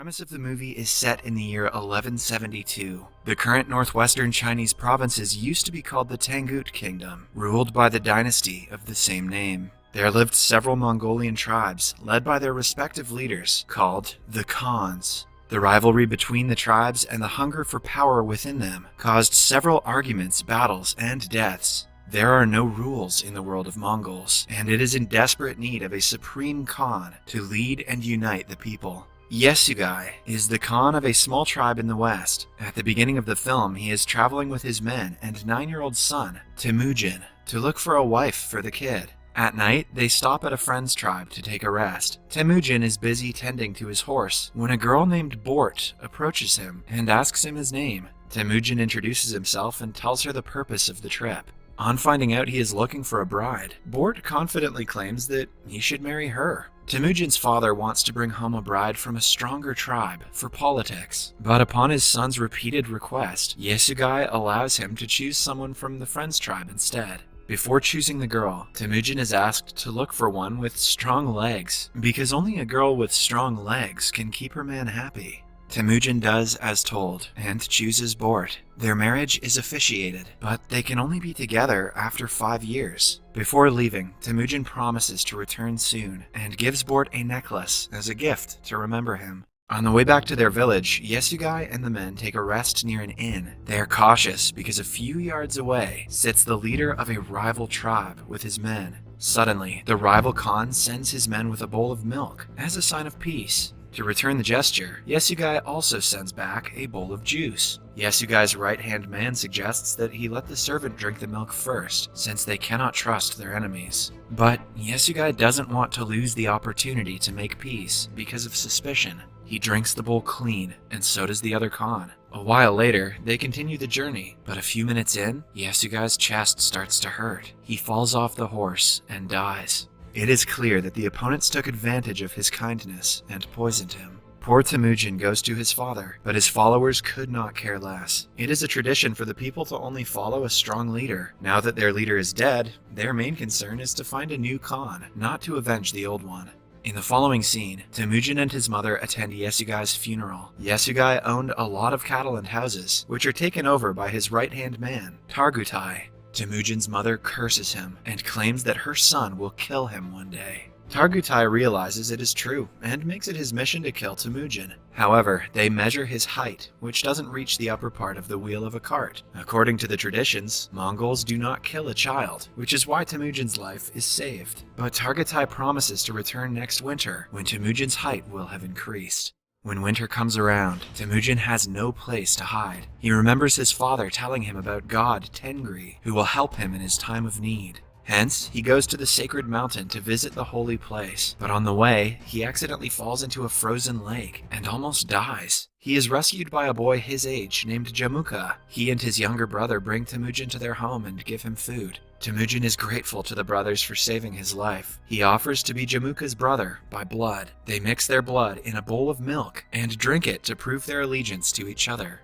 premise of the movie is set in the year 1172. The current northwestern Chinese provinces used to be called the Tangut Kingdom, ruled by the dynasty of the same name. There lived several Mongolian tribes, led by their respective leaders, called the Khans. The rivalry between the tribes and the hunger for power within them caused several arguments, battles, and deaths. There are no rules in the world of Mongols, and it is in desperate need of a supreme Khan to lead and unite the people. Yesugei is the Khan of a small tribe in the west. At the beginning of the film, he is traveling with his men and 9-year-old son, Temudgin, to look for a wife for the kid. At night, they stop at a friend's tribe to take a rest. Temudgin is busy tending to his horse when a girl named Borte approaches him and asks him his name. Temudgin introduces himself and tells her the purpose of the trip. On finding out he is looking for a bride, Borte confidently claims that he should marry her. Temudgin's father wants to bring home a bride from a stronger tribe for politics, but upon his son's repeated request, Yesugei allows him to choose someone from the friend's tribe instead. Before choosing the girl, Temudgin is asked to look for one with strong legs, because only a girl with strong legs can keep her man happy. Temudgin does as told, and chooses Borte. Their marriage is officiated, but they can only be together after 5 years. Before leaving, Temudgin promises to return soon, and gives Borte a necklace as a gift to remember him. On the way back to their village, Yesugei and the men take a rest near an inn. They are cautious because a few yards away sits the leader of a rival tribe with his men. Suddenly, the rival Khan sends his men with a bowl of milk as a sign of peace. To return the gesture, Yesugei also sends back a bowl of juice. Yesugei's right-hand man suggests that he let the servant drink the milk first, since they cannot trust their enemies. But Yesugei doesn't want to lose the opportunity to make peace because of suspicion. He drinks the bowl clean, and so does the other Khan. A while later, they continue the journey, but a few minutes in, Yesugei's chest starts to hurt. He falls off the horse and dies. It is clear that the opponents took advantage of his kindness and poisoned him. Poor Temudgin goes to his father, but his followers could not care less. It is a tradition for the people to only follow a strong leader. Now that their leader is dead, their main concern is to find a new Khan, not to avenge the old one. In the following scene, Temudgin and his mother attend Yesugei's funeral. Yesugei owned a lot of cattle and houses, which are taken over by his right-hand man, Targutai. Temudgin's mother curses him and claims that her son will kill him one day. Targutai realizes it is true and makes it his mission to kill Temudgin. However, they measure his height, which doesn't reach the upper part of the wheel of a cart. According to the traditions, Mongols do not kill a child, which is why Temudgin's life is saved. But Targutai promises to return next winter, when Temudgin's height will have increased. When winter comes around, Temudgin has no place to hide. He remembers his father telling him about God Tengri, who will help him in his time of need. Hence, he goes to the sacred mountain to visit the holy place, but on the way, he accidentally falls into a frozen lake and almost dies. He is rescued by a boy his age named Jamuka. He and his younger brother bring Temudgin to their home and give him food. Temudgin is grateful to the brothers for saving his life. He offers to be Jamuka's brother by blood. They mix their blood in a bowl of milk and drink it to prove their allegiance to each other.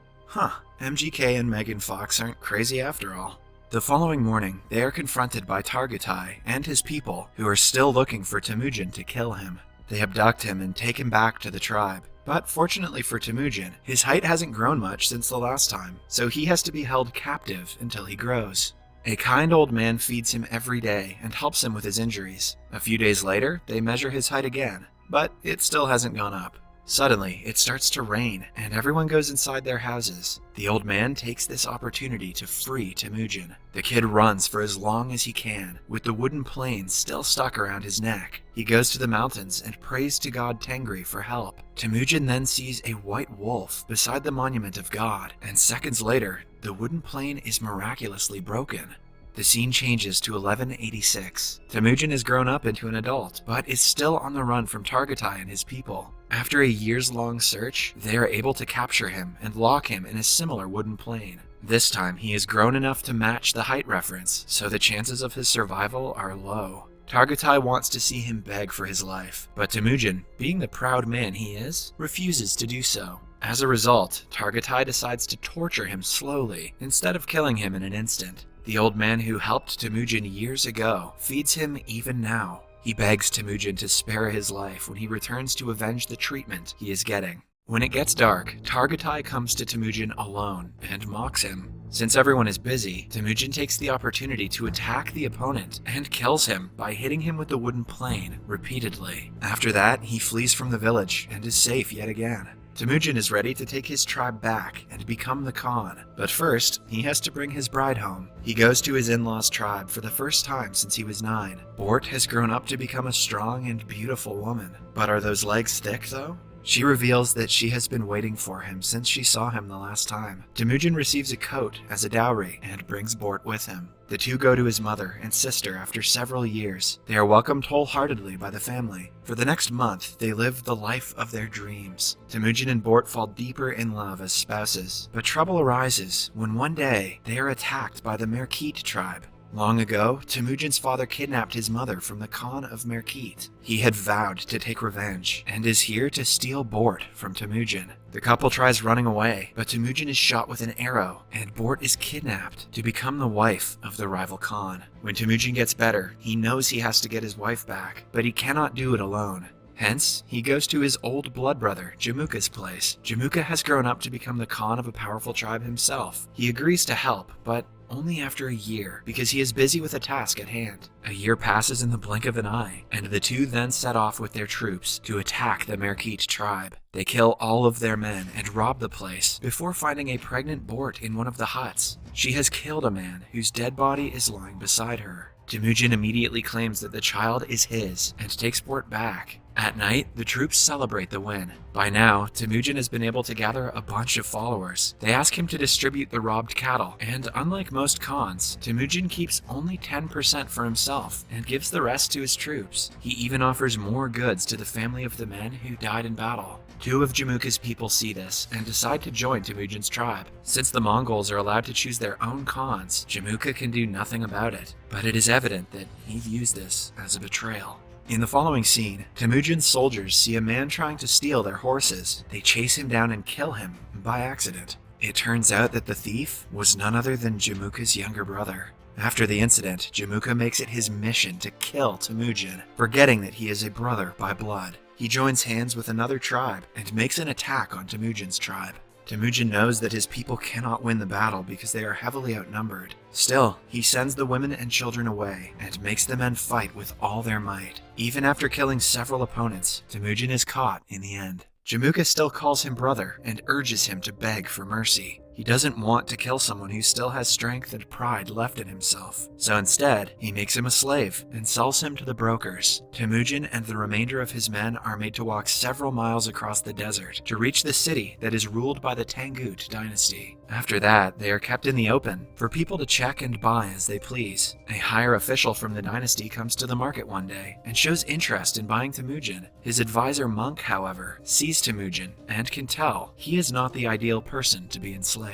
MGK and Megan Fox aren't crazy after all. The following morning, they are confronted by Targutai and his people, who are still looking for Temudgin to kill him. They abduct him and take him back to the tribe. But fortunately for Temudgin, his height hasn't grown much since the last time, so he has to be held captive until he grows. A kind old man feeds him every day and helps him with his injuries. A few days later, they measure his height again, but it still hasn't gone up. Suddenly, it starts to rain, and everyone goes inside their houses. The old man takes this opportunity to free Temudgin. The kid runs for as long as he can, with the wooden plane still stuck around his neck. He goes to the mountains and prays to God Tengri for help. Temudgin then sees a white wolf beside the monument of God, and seconds later, the wooden plane is miraculously broken. The scene changes to 1186. Temudgin has grown up into an adult, but is still on the run from Targutai and his people. After a years-long search, they are able to capture him and lock him in a similar wooden plane. This time, he has grown enough to match the height reference, so the chances of his survival are low. Targutai wants to see him beg for his life, but Temudgin, being the proud man he is, refuses to do so. As a result, Targutai decides to torture him slowly, instead of killing him in an instant. The old man who helped Temudgin years ago feeds him even now. He begs Temudgin to spare his life when he returns to avenge the treatment he is getting. When it gets dark, Targatai comes to Temujin alone and mocks him. Since everyone is busy, Temujin takes the opportunity to attack the opponent and kills him by hitting him with the wooden plane repeatedly. After that, he flees from the village and is safe yet again. Temujin is ready to take his tribe back and become the Khan, but first, he has to bring his bride home. He goes to his in-laws' tribe for the first time since he was 9. Borte has grown up to become a strong and beautiful woman. But are those legs thick, though? She reveals that she has been waiting for him since she saw him the last time. Temujin receives a coat as a dowry and brings Borte with him. The two go to his mother and sister after several years. They are welcomed wholeheartedly by the family. For the next month, they live the life of their dreams. Temujin and Borte fall deeper in love as spouses. But trouble arises when one day they are attacked by the Merkit tribe. Long ago, Temujin's father kidnapped his mother from the Khan of Merkit. He had vowed to take revenge, and is here to steal Borte from Temujin. The couple tries running away, but Temujin is shot with an arrow, and Borte is kidnapped to become the wife of the rival Khan. When Temujin gets better, he knows he has to get his wife back, but he cannot do it alone. Hence, he goes to his old blood brother, Jamuka's place. Jamuka has grown up to become the Khan of a powerful tribe himself. He agrees to help, but only after a year, because he is busy with a task at hand. A year passes in the blink of an eye, and the two then set off with their troops to attack the Merkit tribe. They kill all of their men and rob the place before finding a pregnant Borte in one of the huts. She has killed a man whose dead body is lying beside her. Temujin immediately claims that the child is his and takes Borte back. At night, the troops celebrate the win. By now, Temujin has been able to gather a bunch of followers. They ask him to distribute the robbed cattle, and unlike most Khans, Temujin keeps only 10% for himself and gives the rest to his troops. He even offers more goods to the family of the men who died in battle. 2 of Jamuka's people see this and decide to join Temujin's tribe. Since the Mongols are allowed to choose their own Khans, Jamuka can do nothing about it, but it is evident that he views this as a betrayal. In the following scene, Temujin's soldiers see a man trying to steal their horses. They chase him down and kill him by accident. It turns out that the thief was none other than Jamuka's younger brother. After the incident, Jamuka makes it his mission to kill Temujin, forgetting that he is a brother by blood. He joins hands with another tribe and makes an attack on Temujin's tribe. Temujin knows that his people cannot win the battle because they are heavily outnumbered. Still, he sends the women and children away and makes the men fight with all their might. Even after killing several opponents, Temujin is caught in the end. Jamuka still calls him brother and urges him to beg for mercy. He doesn't want to kill someone who still has strength and pride left in himself. So instead, he makes him a slave and sells him to the brokers. Temujin and the remainder of his men are made to walk several miles across the desert to reach the city that is ruled by the Tangut dynasty. After that, they are kept in the open for people to check and buy as they please. A higher official from the dynasty comes to the market one day and shows interest in buying Temujin. His advisor Monk, however, sees Temujin and can tell he is not the ideal person to be enslaved.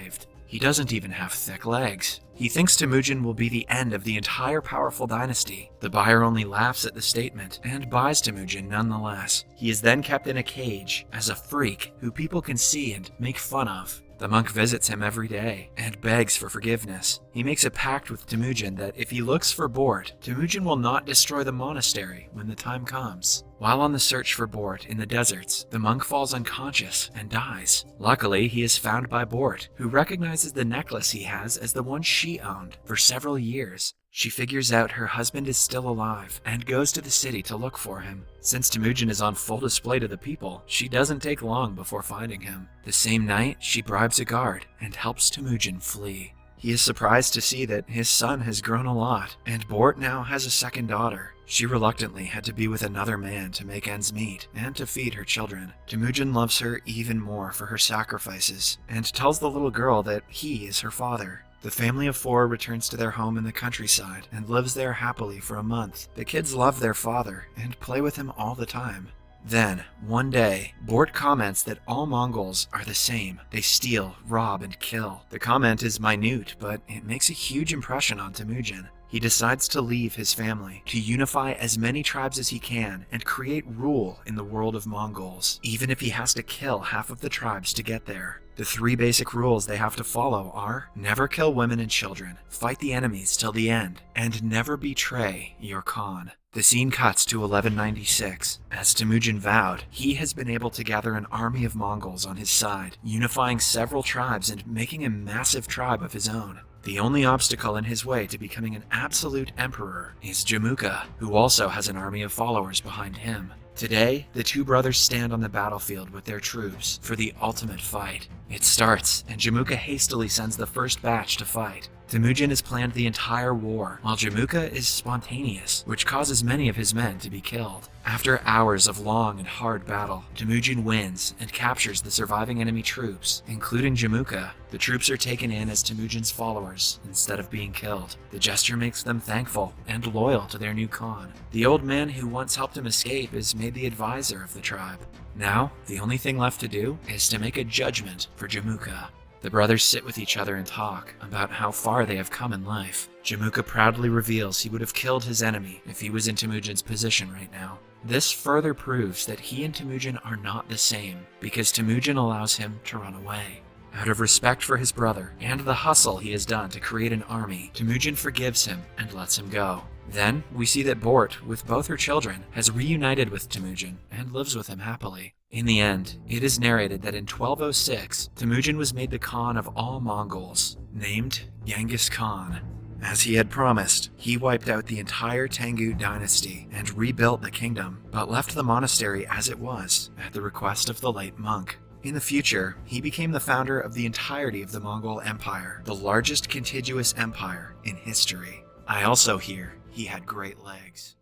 He doesn't even have thick legs. He thinks Temujin will be the end of the entire powerful dynasty. The buyer only laughs at the statement and buys Temujin nonetheless. He is then kept in a cage as a freak who people can see and make fun of. The monk visits him every day and begs for forgiveness. He makes a pact with Temujin that if he looks for Borte, Temujin will not destroy the monastery when the time comes. While on the search for Borte in the deserts, the monk falls unconscious and dies. Luckily, he is found by Borte, who recognizes the necklace he has as the one she owned for several years. She figures out her husband is still alive and goes to the city to look for him. Since Temujin is on full display to the people, she doesn't take long before finding him. The same night, she bribes a guard and helps Temujin flee. He is surprised to see that his son has grown a lot, and Borte now has a second daughter. She reluctantly had to be with another man to make ends meet and to feed her children. Temujin loves her even more for her sacrifices and tells the little girl that he is her father. The family of 4 returns to their home in the countryside and lives there happily for a month. The kids love their father and play with him all the time. Then, one day, Borte comments that all Mongols are the same. They steal, rob, and kill. The comment is minute, but it makes a huge impression on Temujin. He decides to leave his family, to unify as many tribes as he can, and create rule in the world of Mongols, even if he has to kill half of the tribes to get there. The 3 basic rules they have to follow are: never kill women and children, fight the enemies till the end, and never betray your Khan. The scene cuts to 1196. As Temujin vowed, he has been able to gather an army of Mongols on his side, unifying several tribes and making a massive tribe of his own. The only obstacle in his way to becoming an absolute emperor is Jamuka, who also has an army of followers behind him. Today, the two brothers stand on the battlefield with their troops for the ultimate fight. It starts, and Jamuka hastily sends the first batch to fight. Temujin has planned the entire war, while Jamuka is spontaneous, which causes many of his men to be killed. After hours of long and hard battle, Temujin wins and captures the surviving enemy troops, including Jamuka. The troops are taken in as Temujin's followers instead of being killed. The gesture makes them thankful and loyal to their new Khan. The old man who once helped him escape is made the advisor of the tribe. Now, the only thing left to do is to make a judgment for Jamuka. The brothers sit with each other and talk about how far they have come in life. Jamuka proudly reveals he would have killed his enemy if he was in Temujin's position right now. This further proves that he and Temujin are not the same, because Temujin allows him to run away. Out of respect for his brother and the hustle he has done to create an army, Temujin forgives him and lets him go. Then, we see that Borte, with both her children, has reunited with Temujin and lives with him happily. In the end, it is narrated that in 1206, Temujin was made the Khan of all Mongols, named Genghis Khan. As he had promised, he wiped out the entire Tangut dynasty and rebuilt the kingdom, but left the monastery as it was, at the request of the late monk. In the future, he became the founder of the entirety of the Mongol Empire, the largest contiguous empire in history. I also hear he had great legs.